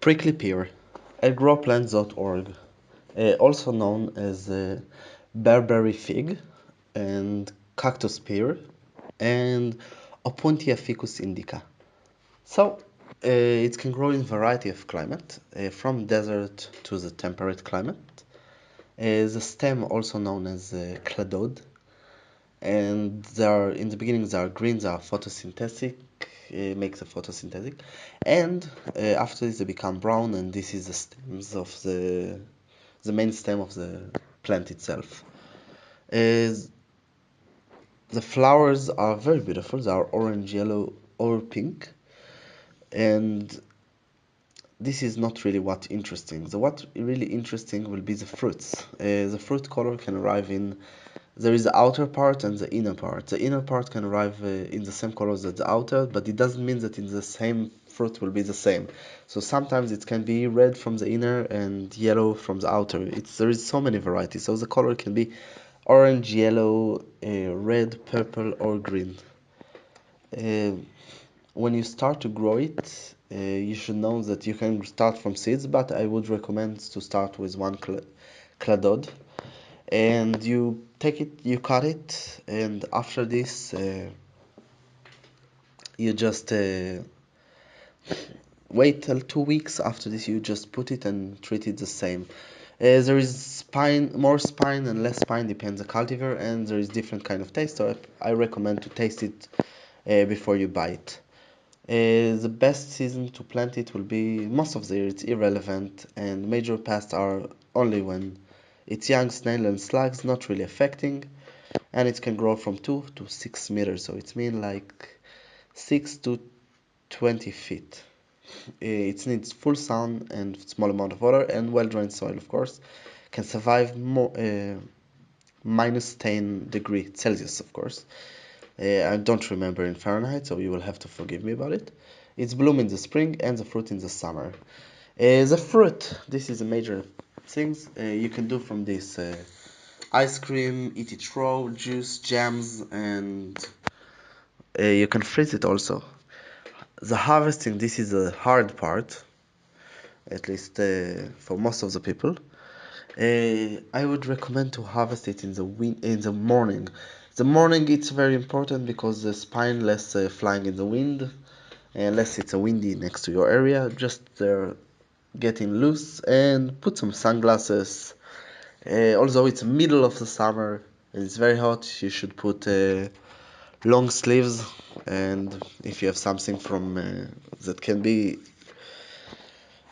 Prickly pear at growplants.org, also known as Barbary fig and cactus pear and Opuntia ficus indica. So it can grow in a variety of climate, from desert to the temperate climate. The stem also known as cladode, and in the beginning they are green, they are photosynthetic, makes a photosynthetic, and after this they become brown, and this is the stems of the main stem of the plant itself. The flowers are very beautiful. They are orange, yellow, or pink, and this is not really what interesting. What really interesting will be the fruits. The fruit color can arrive in. There is the outer part and the inner part. The inner part can arrive in the same colors as the outer, but it doesn't mean that in the same fruit will be the same. So sometimes it can be red from the inner and yellow from the outer. There is so many varieties. So the color can be orange, yellow, red, purple, or green. Uh, when you start to grow it, you should know that you can start from seeds, but I would recommend to start with one cladode. And you take it, you cut it, and after this, you just wait till 2 weeks. After this, you just put it and treat it the same. There is more spine and less spine, depends the cultivar, and there is different kind of taste. So I recommend to taste it before you buy it. The best season to plant it will be most of the year. It's irrelevant, and major pests are only when it's young. Snail and slugs not really affecting, and it can grow from 2 to 6 meters. So it's mean like 6 to 20 feet. It needs full sun and small amount of water and well-drained soil, of course. Can survive minus 10 degree Celsius, of course. I don't remember in Fahrenheit, so you will have to forgive me about it. It's bloom in the spring and the fruit in the summer. The fruit, this is a major things you can do from this: ice cream, eat it raw, juice, jams, and you can freeze it also. The harvesting, this is a hard part, at least for most of the people. I would recommend to harvest it in the morning. The morning it's very important because the spine less flying in the wind, unless it's a windy next to your area. Just getting loose and put some sunglasses. Although it's middle of the summer and it's very hot, you should put long sleeves. And if you have something from that can be,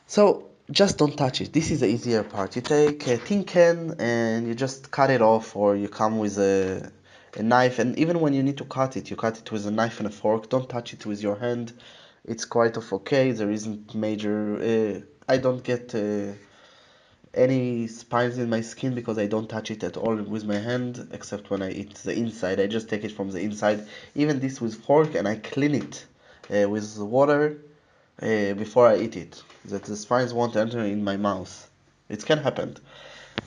so just don't touch it. This is the easier part. You take a tin can and you just cut it off, or you come with a knife. And even when you need to cut it, you cut it with a knife and a fork. Don't touch it with your hand. It's quite of okay. There isn't major. I don't get any spines in my skin because I don't touch it at all with my hand, except when I eat the inside. I just take it from the inside. Even this with fork, and I clean it with water before I eat it, that the spines won't enter in my mouth. It can happen.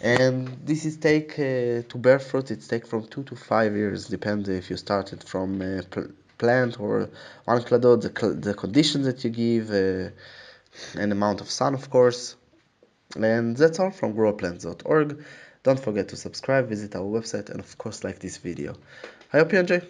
And this is take to bear fruit. It's take from 2 to 5 years, depends if you started from plant or one cladode, the conditions that you give, and amount of sun, of course. And that's all from growplants.org. Don't forget to subscribe, visit our website, and of course like this video. I hope you enjoy.